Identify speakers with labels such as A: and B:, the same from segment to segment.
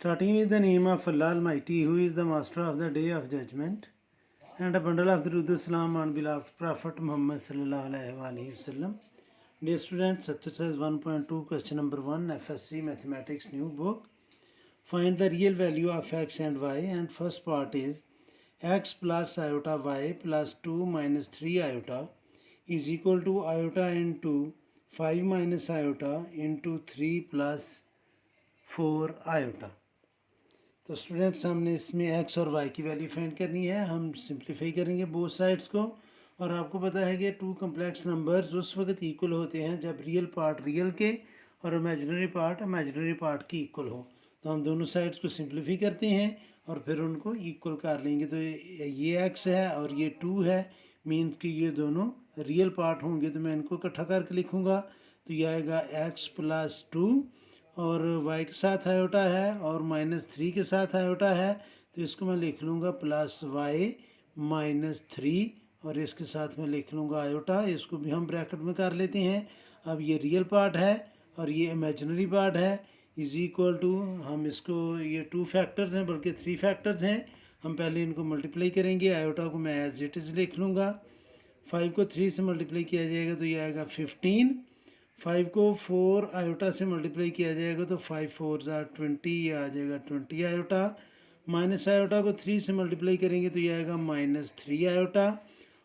A: Starting with the name of Allah Almighty, who is the master of the day of judgment, and a bundle of Durud Salam on beloved Prophet Muhammad sallallahu alaihi wasallam. Dear students, exercise 1.2, question number 1, FSC Mathematics new book. Find the real value of x and y, and first part is x plus iota y plus 2 minus 3 iota is equal to iota into 5 minus iota into 3 plus 4 iota. तो students हमने इसमें x और y की value find करनी है. हम simplify करेंगे both sides को. और आपको पता है कि टू कम्प्लेक्स नंबर्स उस वक्त इक्वल होते हैं जब रियल पार्ट रियल के और इमेजिनरी पार्ट की इक्वल हो. तो हम दोनों साइड्स को सिंप्लीफाई करते हैं और फिर उनको इक्वल कर लेंगे. तो ये x है और ये 2 है, मीन्स कि ये दोनों रियल पार्ट होंगे. तो मैं इनको इकट्ठा करके लिखूँगा. तो ये आएगा x प्लस 2 और y के साथ आयोटा है और -3 के साथ आयोटा है. तो इसको मैं लिख लूँगा प्लस y -3 और इसके साथ मैं लिख लूँगा आयोटा. इसको भी हम ब्रैकेट में कर लेते हैं. अब ये रियल पार्ट है और ये इमेजिनरी पार्ट है. इज इक्वल टू, हम इसको, ये 2 फैक्टर्स हैं बल्कि 3 फैक्टर्स हैं. हम पहले इनको मल्टीप्लाई करेंगे. आयोटा को मैं एज इट इज़ लिख लूँगा. 5 को 3 से मल्टीप्लाई किया जाएगा तो ये आएगा 15. 5 को 4 आयोटा से मल्टीप्लाई किया जाएगा तो 5 4 20, ये आ जाएगा 20 आयोटा. माइनस आयोटा को 3 से मल्टीप्लाई करेंगे तो ये आएगा -3 आयोटा.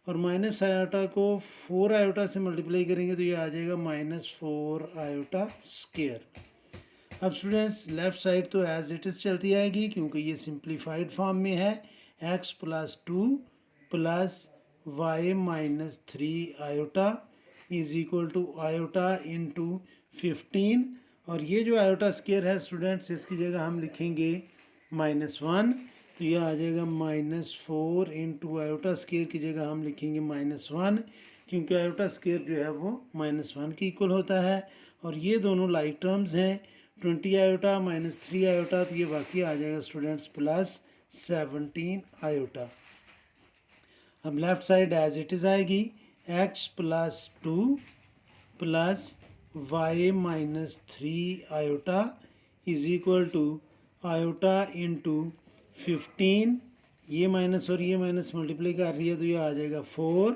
A: और माइनस आयोटा को 4 आयोटा से मल्टीप्लाई करेंगे तो ये आ जाएगा -4 आयोटा स्क्वायर. अब स्टूडेंट्स लेफ़्ट साइड तो एज इट इज़ चलती आएगी क्योंकि ये सिंप्लीफाइड फॉर्म में है. x plus 2 plus y -3 iota is equal to iota into 15. और ये जो आयोटा स्क्वायर है स्टूडेंट्स, इसकी जगह हम लिखेंगे -1. तो यह आ जाएगा -4 इंटू आयोटा स्क्वायर की जगह हम लिखेंगे -1, क्योंकि आयोटा स्क्वायर जो है वो -1 की इक्वल होता है. और ये दोनों लाइक टर्म्स हैं. 20 आयोटा -3 आयोटा, तो ये बाकी आ जाएगा स्टूडेंट्स प्लस 17 आयोटा. अब left side as it is आएगी. x plus 2 plus y -3 iota is equal to iota into 15. ये माइनस और ये माइनस मल्टीप्लाई कर रही है तो ये आ जाएगा 4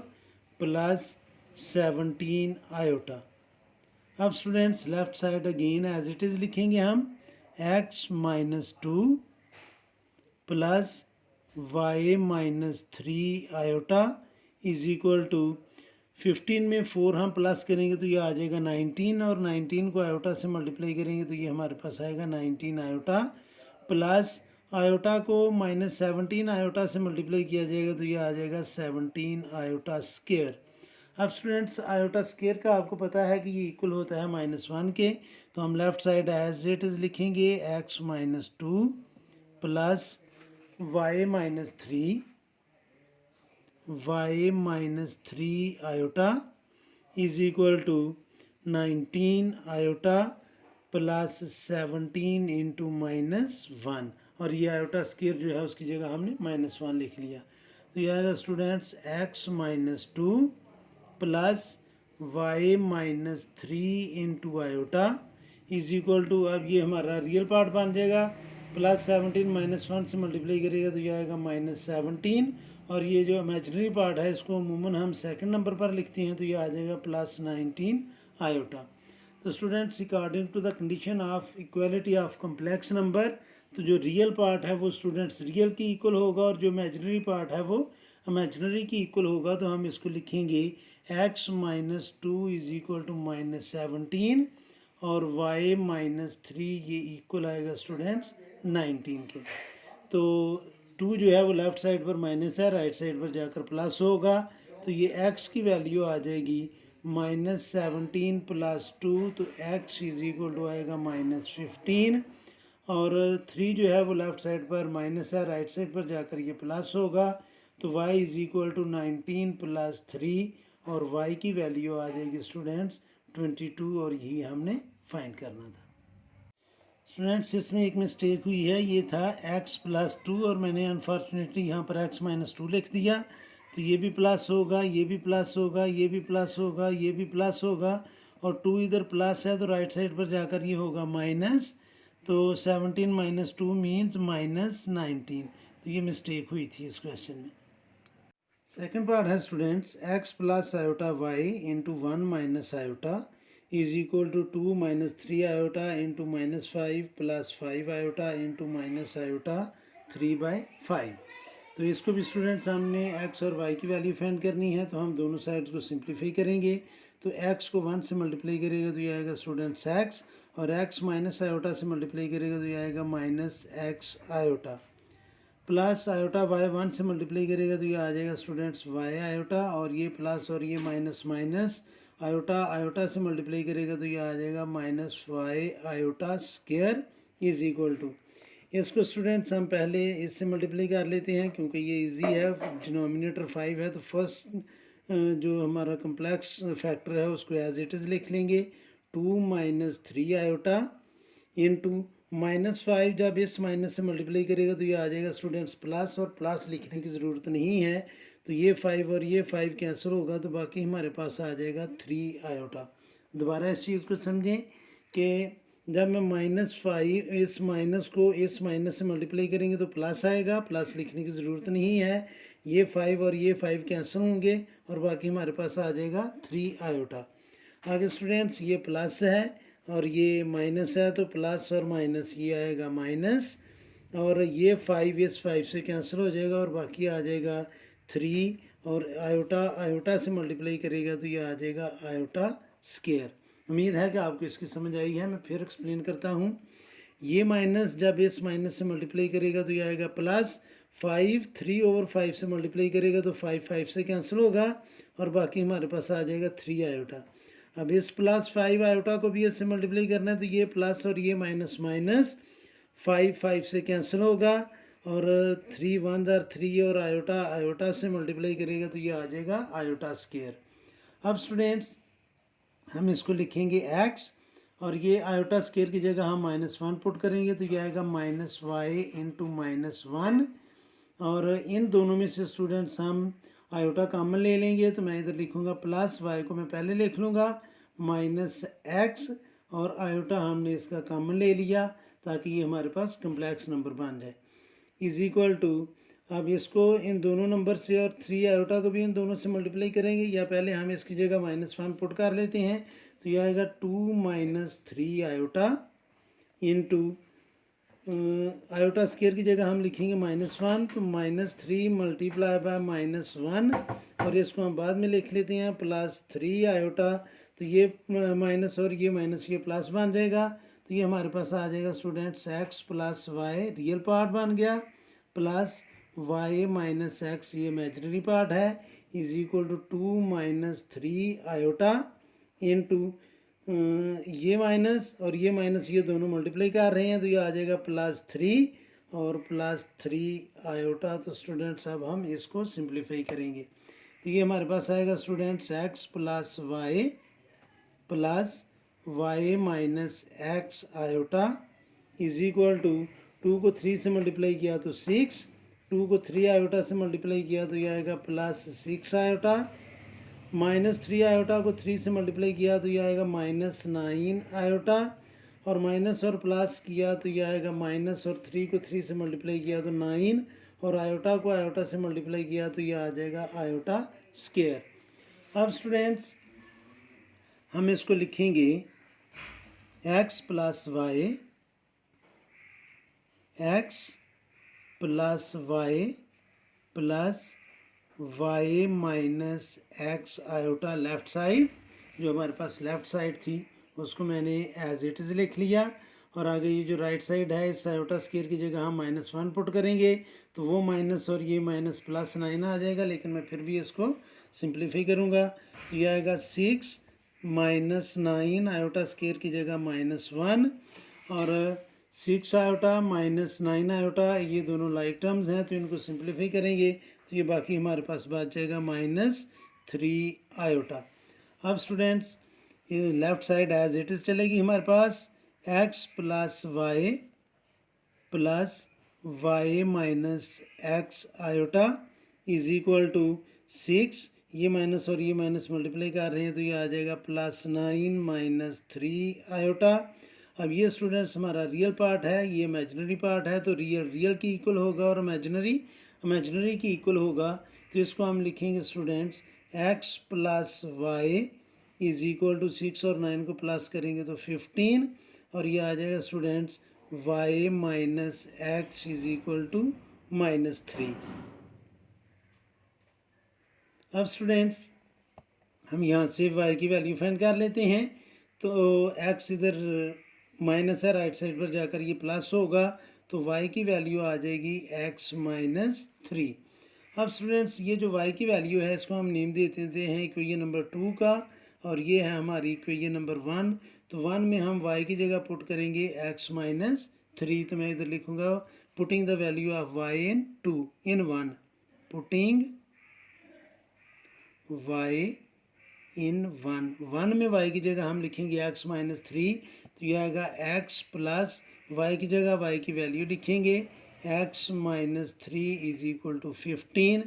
A: प्लस 17 आयोटा. अब students left side again as it is लिखेंगे हम. x -2 plus y -3 iota is equal to 15 में 4 हम प्लस करेंगे तो ये आ जाएगा 19 और 19 को आयोटा से मल्टीप्लाई करेंगे तो ये हमारे पास आएगा 19 आयोटा. प्लस आयोटा को -17 आयोटा से मल्टीप्लाई किया जाएगा तो ये आ जाएगा 17 आयोटा स्क्वायर. अब स्टूडेंट्स आयोटा स्क्वायर का आपको पता है कि ये इक्वल होता है -1 के. तो हम left side as it is लिखेंगे x -2 plus y -3 iota is equal to 19 iota plus 17 into -1. और ये आयोटा स्क्वायर जो है उसकी जगह हमने -1 लिख लिया. तो ये आएगा students x -2 plus y -3 into iota is equal to, अब ये हमारा रियल पार्ट बन जाएगा. प्लस 17 -1 से मल्टीप्लाई करेगा तो ये आएगा -17. और ये जो इमेजिनरी पार्ट है इसको अमूमन हम सेकंड नंबर पर लिखते हैं तो ये आ जाएगा प्लस 19 आयोटा. तो students according to the condition of equality of complex number, तो जो रियल पार्ट है वो स्टूडेंट्स रियल की इक्वल होगा और जो इमेजिनरी पार्ट है वो इमेजिनरी की इक्वल होगा. तो हम इसको लिखेंगे x -2 इज इक्वल टू -17 और y -3 ये इक्वल आएगा स्टूडेंट्स 19 के. तो 2 जो है वो लेफ़्ट साइड पर माइनस है, राइट साइड पर जाकर प्लस होगा. तो ये x की वैल्यू आ जाएगी -17 प्लस 2. तो x इज इक्वल टू आएगा -15. और 3 जो है वो लेफ़्ट साइड पर माइनस है, राइट साइड पर जाकर ये प्लस होगा. तो y is equal to 19 plus 3 और y की वैल्यू आ जाएगी स्टूडेंट्स 22. और यही हमने फाइंड करना था. स्टूडेंट्स इसमें एक मिस्टेक हुई है. ये था x प्लस 2 और मैंने अनफॉर्चुनेटली यहाँ पर x -2 लिख दिया. तो ये भी प्लस होगा, ये भी प्लस होगा, ये भी प्लस होगा, ये भी प्लस होगा. और 2 इधर प्लस है तो राइट साइड पर जाकर ये होगा माइनस. तो 17 माइनस 2 मीन्स माइनस 19। तो ये मिस्टेक हुई थी इस क्वेश्चन में। सेकेंड पार्ट है students, X plus iota Y into 1 minus iota is equal to 2 minus 3 iota into minus 5 plus 5 iota into minus iota 3/5। तो इसको भी स्टूडेंट्स हमने एक्स और वाई की वैल्यू फाइंड करनी है, तो हम दोनों साइड्स को सिंप्लीफाई करेंगे। तो एक्स को 1 से मल्टीप्लाई करेगा तो ये आएगा स्टूडेंट्स एक्स, और एक्स माइनस आयोटा से मल्टीप्लाई करेगा तो ये आएगा minus x iota, plus iota Y 1 से मल्टीप्लाई करेगा तो ये आ जाएगा स्टूडेंट्स वाई आयोटा, और ये प्लस और ये माइनस माइनस आयोटा आयोटा से मल्टीप्लाई करेगा तो ये आ जाएगा minus Y iota square is equal to, इसको स्टूडेंट्स हम पहले इससे मल्टीप्लाई कर लेते हैं क्योंकि ये इजी है, डिनोमिनेटर 5 है। तो फर्स्ट जो हमारा कम्प्लेक्स फैक्टर है उसको एज इट इज़ लिख लेंगे, 2 माइनस 3 आयोटा इंटू माइनस 5, जब इस माइनस से मल्टीप्लाई करेगा तो ये आ जाएगा स्टूडेंट्स प्लस, और प्लस लिखने की ज़रूरत नहीं है, तो ये 5 और ये 5 कैंसिल होगा तो बाकी हमारे पास आ जाएगा 3 आयोटा। दोबारा इस चीज़ को समझें कि जब मैं -5 इस माइनस को इस माइनस से मल्टीप्लाई करेंगे तो प्लस आएगा, प्लस लिखने की ज़रूरत नहीं है, ये 5 और ये 5 कैंसिल होंगे और बाकी हमारे पास आ जाएगा 3 आयोटा। आगे स्टूडेंट्स ये प्लस है और ये माइनस है, तो प्लस और माइनस ये आएगा माइनस, और ये 5 इस 5 से कैंसिल हो जाएगा और बाकी आ जाएगा 3, और आयोटा आयोटा से मल्टीप्लाई करेगा तो ये आ जाएगा आयोटा स्क्वायर। उम्मीद है कि आपको इसकी समझ आई है। मैं फिर एक्सप्लेन करता हूँ, ये माइनस जब इस माइनस से मल्टीप्लाई करेगा तो ये आएगा प्लस, 5 3 ओवर 5 से मल्टीप्लाई करेगा तो 5 5 से कैंसिल होगा और बाकी हमारे पास आ जाएगा 3 आयोटा। अब इस प्लस 5 आयोटा को भी इससे मल्टीप्लाई करना है तो ये प्लस और ये माइनस माइनस 5 5 से कैंसिल होगा, और 3 1 3 और आयोटा आयोटा से मल्टीप्लाई करेगा तो ये आ जाएगा आयोटा स्क्वायर। अब स्टूडेंट्स हम इसको लिखेंगे x, और ये आयोटा स्क्वायर की जगह हम -1 पुट करेंगे तो ये आएगा माइनस वाई इंटू -1, और इन दोनों में से स्टूडेंट्स हम आयोटा कॉमन ले लेंगे तो मैं इधर लिखूँगा प्लस, वाई को मैं पहले लिख लूँगा माइनस एक्स, और आयोटा हमने इसका कॉमन ले लिया ताकि ये हमारे पास कम्प्लेक्स नंबर बन जाए, इज इक्वल टू, अब इसको इन दोनों नंबर से और 3 आयोटा को भी इन दोनों से मल्टीप्लाई करेंगे, या पहले हम इसकी जगह -1 पुट कर लेते हैं तो यह आएगा 2 minus 3 iota into iota square की जगह हम लिखेंगे -1, तो -3 मल्टीप्लाई बाय -1, और इसको हम बाद में लिख लेते हैं प्लस 3 आयोटा, तो ये माइनस और ये माइनस ये प्लस बन जाएगा, तो ये हमारे पास आ जाएगा students x plus Y real part बन गया, प्लस y माइनस एक्स ये इमेजिनरी पार्ट है, is equal to 2 minus 3 iota into ये माइनस और ये माइनस ये दोनों मल्टीप्लाई कर रहे हैं तो ये आ जाएगा +3 और +3 आयोटा। तो स्टूडेंट्स अब हम इसको सिंप्लीफाई करेंगे तो ये हमारे पास आएगा students x plus Y minus x iota is equal to 2 को 3 से मल्टीप्लाई किया तो 6, 2 को 3 आयोटा से मल्टीप्लाई किया तो ये आएगा +6 आयोटा, -3 आयोटा को 3 से मल्टीप्लाई किया तो ये आएगा -9 आयोटा, और माइनस और प्लस किया तो ये आएगा माइनस, और 3 को 3 से मल्टीप्लाई किया तो 9, और आयोटा को आयोटा से मल्टीप्लाई किया तो ये आ जाएगा आयोटा स्क्वायर। अब स्टूडेंट्स हम इसको लिखेंगे x plus y plus Y minus x iota left side, जो हमारे पास लेफ़्ट साइड थी उसको मैंने एज इट इज़ लिख लिया, और आगे ये जो राइट साइड है इस आयोटा स्क्वायर की जगह हम -1 पुट करेंगे तो वो माइनस और ये माइनस +9 आ जाएगा, लेकिन मैं फिर भी इसको सिंप्लीफाई करूँगा तो ये आएगा 6 -9 आयोटा स्क्वायर की जगह -1, और 6 आयोटा -9 आयोटा ये दोनों लाइक टर्म्स हैं तो इनको सिंप्लीफाई करेंगे तो ये बाकी हमारे पास बच जाएगा -3 आयोटा। अब स्टूडेंट्स ये left side as it is चलेगी हमारे पास, x plus Y minus x iota is equal to 6, ये माइनस और ये माइनस मल्टीप्लाई कर रहे हैं तो ये आ जाएगा +9 -3 आयोटा। अब ये स्टूडेंट्स हमारा रियल पार्ट है, ये इमेजिनरी पार्ट है, तो रियल रियल की इक्वल होगा और इमेजिनरी इमेजिनरी की इक्वल होगा। तो इसको हम लिखेंगे students x plus y is equal to 6 और 9 को प्लस करेंगे तो 15, और ये आ जाएगा students y minus x is equal to -3। अब स्टूडेंट्स हम यहाँ से y की वैल्यू फाइंड कर लेते हैं। तो x इधर माइनस है, राइट साइड पर जाकर ये प्लस होगा, तो y की वैल्यू आ जाएगी x माइनस 3। अब स्टूडेंट्स ये जो y की वैल्यू है इसको हम नेम दे देते हैं इक्वेशन नंबर 2 का, और ये है हमारी इक्वेशन नंबर 1। तो 1 में हम y की जगह पुट करेंगे x माइनस 3, तो मैं इधर लिखूँगा putting the value of y in 2 in 1, putting y इन 1 में y की जगह हम लिखेंगे x माइनस 3, तो यह आएगा x प्लस y की जगह y की वैल्यू लिखेंगे x minus 3 is equal to 15।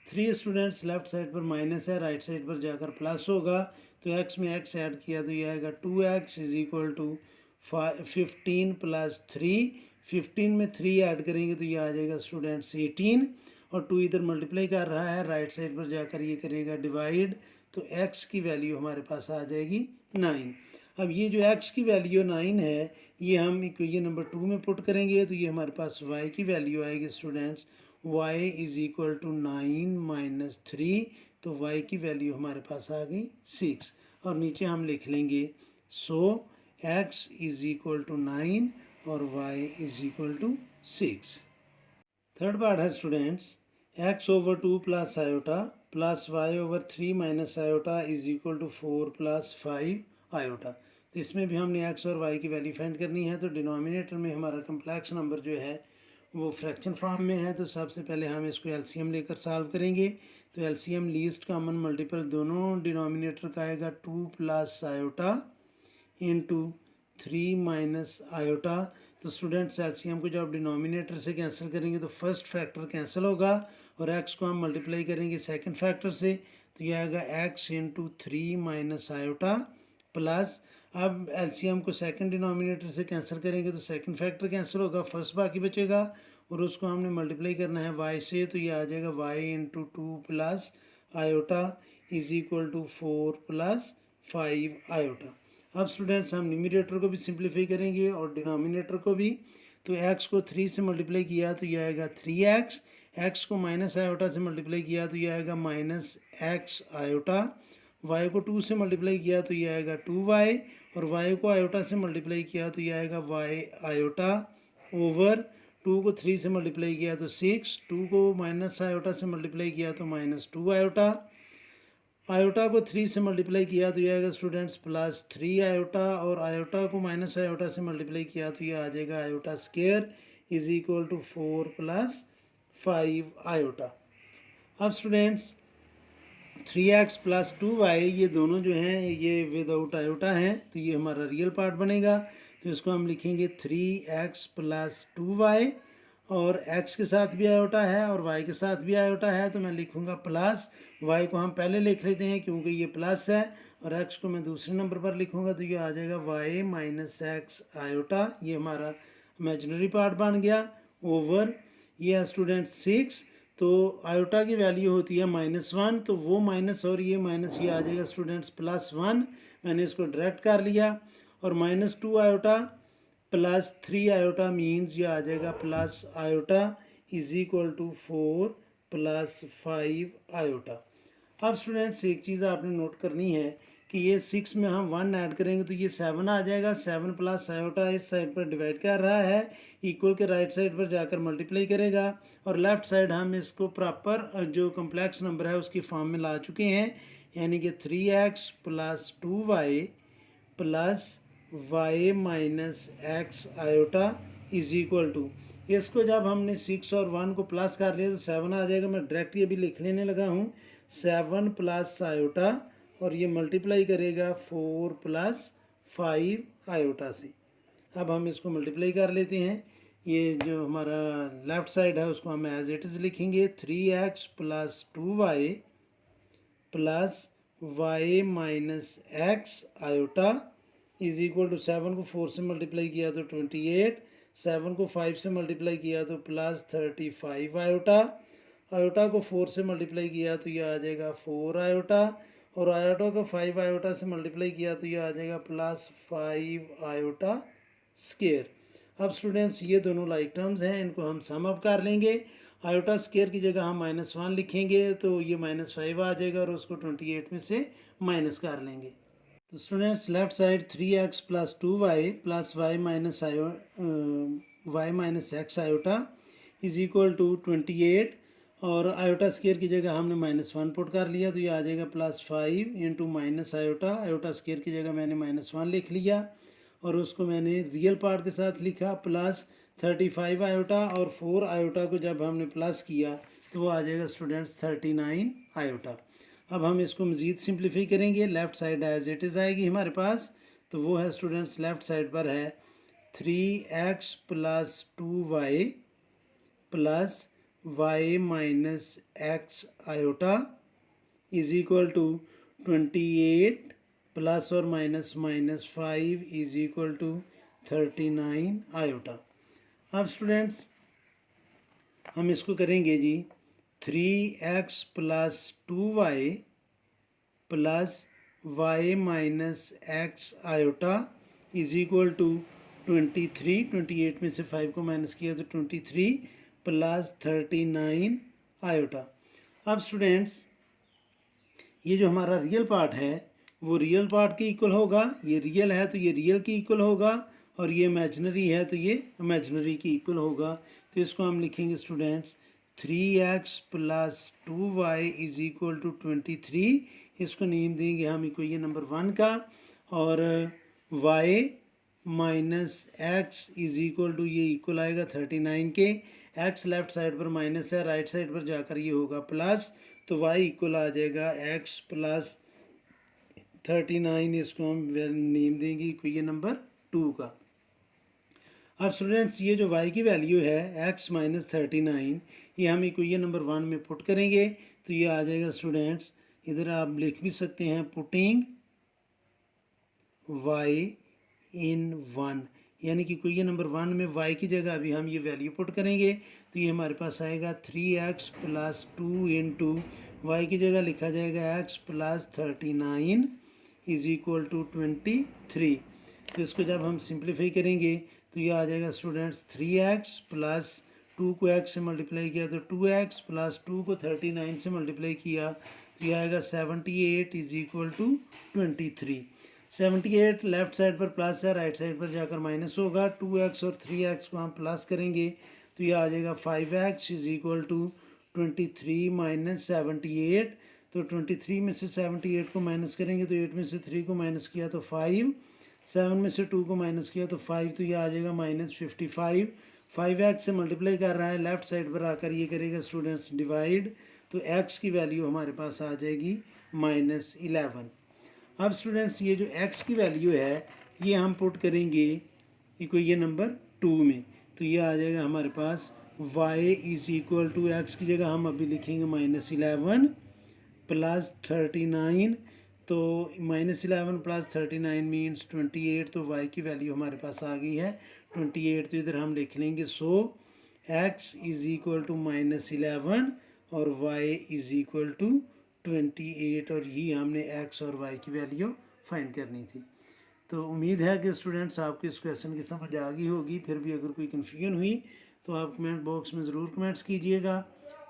A: 3 students left side पर माइनस है, राइट साइड पर जाकर प्लस होगा, तो x में x ऐड किया तो यह आएगा 2x is equal to 15 plus 3। 15 में 3 ऐड करेंगे तो ये आ जाएगा स्टूडेंट्स 18, और 2 इधर मल्टीप्लाई कर रहा है, राइट साइड पर जाकर ये करेगा डिवाइड, तो x की वैल्यू हमारे पास आ जाएगी 9। अब ये जो x की वैल्यू 9 है ये हम इक्वेशन नंबर 2 में पुट करेंगे, तो ये हमारे पास y की वैल्यू आएगी students y is equal to 9 minus 3, तो y की वैल्यू हमारे पास आ गई 6, और नीचे हम लिख लेंगे so x is equal to 9 और y is equal to 6। Third part है students x over 2 plus iota plus y over 3 minus iota is equal to 4 plus 5 iota. तो इसमें भी हमने x और y की वैल्यू फाइंड करनी है। तो डिनोमिनेटर में हमारा कम्प्लेक्स नंबर जो है वो फ्रैक्शन फॉर्म में है, तो सबसे पहले हम इसको एलसीएम लेकर सॉल्व करेंगे। तो एलसीएम लीस्ट कॉमन मल्टीपल दोनों डिनोमिनेटर का आएगा 2 plus iota into 3 minus iota. तो स्टूडेंट्स एलसीएम को जब डिनोमिनेटर से कैंसिल करेंगे तो फर्स्ट फैक्टर कैंसिल होगा, और x को हम मल्टीप्लाई करेंगे सेकंड फैक्टर से, तो यह आएगा x into 3 minus iota plus, अब एलसीएम को सेकंड डिनोमिनेटर से कैंसिल करेंगे तो सेकंड फैक्टर कैंसिल होगा, फर्स्ट बाकी बचेगा, और उसको हमने मल्टीप्लाई करना है y से, तो यह आ जाएगा y into 2 plus iota is equal to 4 plus 5 iota. अब स्टूडेंट्स हम न्यूमरेटर को भी सिंप्लीफाई करेंगे और डिनोमिनेटर को भी। तो x को 3 से मल्टीप्लाई किया तो यह आएगा 3x, x को माइनस आयोटा से मल्टीप्लाई किया तो यह आएगा माइनस एक्स आयोटा, y को 2 से मल्टीप्लाई किया तो यह आएगा 2y, और y को आयोटा से मल्टीप्लाई किया तो यह आएगा y आयोटा ओवर 2 को 3 से मल्टीप्लाई किया तो 6, 2 को माइनस आयोटा से मल्टीप्लाई किया तो माइनस 2 आयोटा, आयोटा को 3 से मल्टीप्लाई किया तो यह आएगा स्टूडेंट्स प्लस 3 आयोटा, और आयोटा को माइनस आयोटा से मल्टीप्लाई किया तो यह आ जाएगा iota square is equal to 4 plus 5 iota. अब स्टूडेंट्स 3x प्लस 2y ये दोनों जो हैं ये विदाउट आयोटा हैं, तो ये हमारा रियल पार्ट बनेगा। तो इसको हम लिखेंगे 3x प्लस 2y, और x के साथ भी आयोटा है और y के साथ भी आयोटा है, तो मैं लिखूँगा प्लस, y को हम पहले लिख लेते हैं क्योंकि ये प्लस है, और x को मैं दूसरे नंबर पर लिखूँगा, तो ये आ जाएगा y माइनस एक्स आयोटा, ये हमारा इमेजिनरी पार्ट बन गया, ओवर ये है स्टूडेंट 6। तो आयोटा की वैल्यू होती है -1, तो वो माइनस और ये माइनस ये आ जाएगा स्टूडेंट्स +1, मैंने इसको डायरेक्ट कर लिया, और -2 आयोटा प्लस 3 आयोटा मीन्स ये आ जाएगा plus iota is equal to 4 plus 5 iota. अब स्टूडेंट्स एक चीज़ आपने नोट करनी है कि ये 6 में हम 1 ऐड करेंगे तो ये 7 आ जाएगा, 7 प्लस आयोटा इस साइड पर डिवाइड कर रहा है, इक्वल के राइट साइड पर जाकर मल्टीप्लाई करेगा, और लेफ़्ट साइड हम इसको प्रॉपर जो कम्प्लेक्स नंबर है उसकी फॉर्म में ला चुके हैं, यानी कि 3x plus 2y plus y minus x iota is equal to, इसको जब हमने 6 और 1 को प्लस कर लिया तो 7 आ जाएगा। मैं डायरेक्ट ये भी लिख लेने लगा हूँ 7 प्लस आयोटा, और ये मल्टीप्लाई करेगा 4 प्लस 5 आयोटा से। अब हम इसको मल्टीप्लाई कर लेते हैं, ये जो हमारा लेफ़्ट साइड है उसको हम एज इट इज़ लिखेंगे 3x plus 2y plus y minus x iota is equal to 7 को 4 से मल्टीप्लाई किया तो 28, 7 को 5 से मल्टीप्लाई किया तो प्लस 35 आयोटा, आयोटा को 4 से मल्टीप्लाई किया तो ये आ जाएगा 4 आयोटा, और आयोटा को 5 आयोटा से मल्टीप्लाई किया तो ये आ जाएगा प्लस 5 आयोटा स्केयर। अब स्टूडेंट्स ये दोनों लाइक टर्म्स हैं, इनको हम सम अप कर लेंगे। आयोटा स्केयर की जगह हम -1 लिखेंगे तो ये -5 आ जाएगा और उसको 28 में से माइनस कर लेंगे। तो students left side 3x plus 2y plus y minus x iota is equal to 28, और आयोटा स्केयर की जगह हमने -1 पुट कर लिया तो ये आ जाएगा +5 into minus iota, iota square की जगह मैंने -1 लिख लिया और उसको मैंने रियल पार्ट के साथ लिखा, प्लस 35 आयोटा, और 4 आयोटा को जब हमने प्लस किया तो वो आ जाएगा स्टूडेंट्स 39 आयोटा। अब हम इसको मज़ीद सिंप्लीफाई करेंगे, left side as it is आएगी हमारे पास, तो वो है स्टूडेंट्स लेफ़्ट साइड पर है 3x plus 2y plus y minus x iota is equal to 28 plus और minus -5 is equal to 39 iota. अब स्टूडेंट्स हम इसको करेंगे जी 3x plus 2y plus y minus x iota is equal to 23, 28 में से 5 को माइनस किया तो 23 प्लस 39 आयोटा। अब स्टूडेंट्स ये जो हमारा रियल पार्ट है वो रियल पार्ट के इक्वल होगा, ये रियल है तो ये रियल के इक्वल होगा, और ये इमेजिनरी है तो ये इमेजिनरी के इक्वल होगा। तो इसको हम लिखेंगे students 3x plus 2y is equal to 23, इसको नेम देंगे हम इक्वेशन नंबर 1 का, और y minus x is equal to ये इक्वल आएगा 39 के, x लेफ्ट साइड पर माइनस है, राइट साइड पर जाकर ये होगा प्लस, तो y इक्वल आ जाएगा x प्लस 39, इसको हम नेम देंगे इक्वेशन नंबर 2 का। अब स्टूडेंट्स ये जो y की वैल्यू है x माइनस 39, ये हम इक्वेशन नंबर 1 में पुट करेंगे तो ये आ जाएगा स्टूडेंट्स, इधर आप लिख भी सकते हैं पुटिंग y इन 1, यानी कि इक्वेशन नंबर 1 में y की जगह अभी हम ये वैल्यू पुट करेंगे तो ये हमारे पास आएगा 3x प्लस 2 इंटू वाई की जगह लिखा जाएगा x plus 39 is equal to 23। तो इसको जब हम सिंप्लीफाई करेंगे तो ये आ जाएगा स्टूडेंट्स 3x प्लस 2 को x से मल्टीप्लाई किया तो 2x प्लस 2 को 39 से मल्टीप्लाई किया तो ये आएगा 78 is equal to 23। 78 left side पर प्लस है, राइट साइड पर जाकर माइनस होगा, 2x और 3x को हम प्लस करेंगे तो ये आ जाएगा 5x is equal to 23 minus 78। तो 23 में से 78 को माइनस करेंगे तो 8 में से 3 को माइनस किया तो 5, 7 में से 2 को माइनस किया तो 5, तो ये आ जाएगा -55। 5x से मल्टीप्लाई कर रहा है, लेफ्ट साइड पर आकर ये करेगा स्टूडेंट्स डिवाइड, तो x की वैल्यू हमारे पास आ जाएगी -11। अब स्टूडेंट्स ये जो x की वैल्यू है ये हम पुट करेंगे इक्वेशन नंबर 2 में, तो ये आ जाएगा हमारे पास y is equal to x की जगह हम अभी लिखेंगे -11 प्लस 39, तो -11 प्लस 39 मीन्स 28, तो y की वैल्यू हमारे पास आ गई है 28, तो इधर हम लिख लेंगे so x is equal to -11 और y इज इक्वल टू 28, और यही हमने x और y की वैल्यू फाइंड करनी थी। तो उम्मीद है कि स्टूडेंट्स आपको इस क्वेश्चन की समझ आ गई होगी, फिर भी अगर कोई कन्फ्यूजन हुई तो आप कमेंट बॉक्स में ज़रूर कमेंट्स कीजिएगा,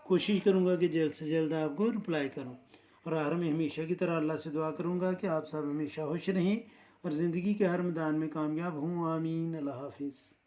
A: कोशिश करूँगा कि जल्द से जल्द आपको रिप्लाई करूँ, और आखिर में हमेशा की तरह अल्लाह से दुआ करूँगा कि आप सब हमेशा खुश रहें और ज़िंदगी के हर मैदान में कामयाब हों। आमीन। अल्लाह हाफिज़।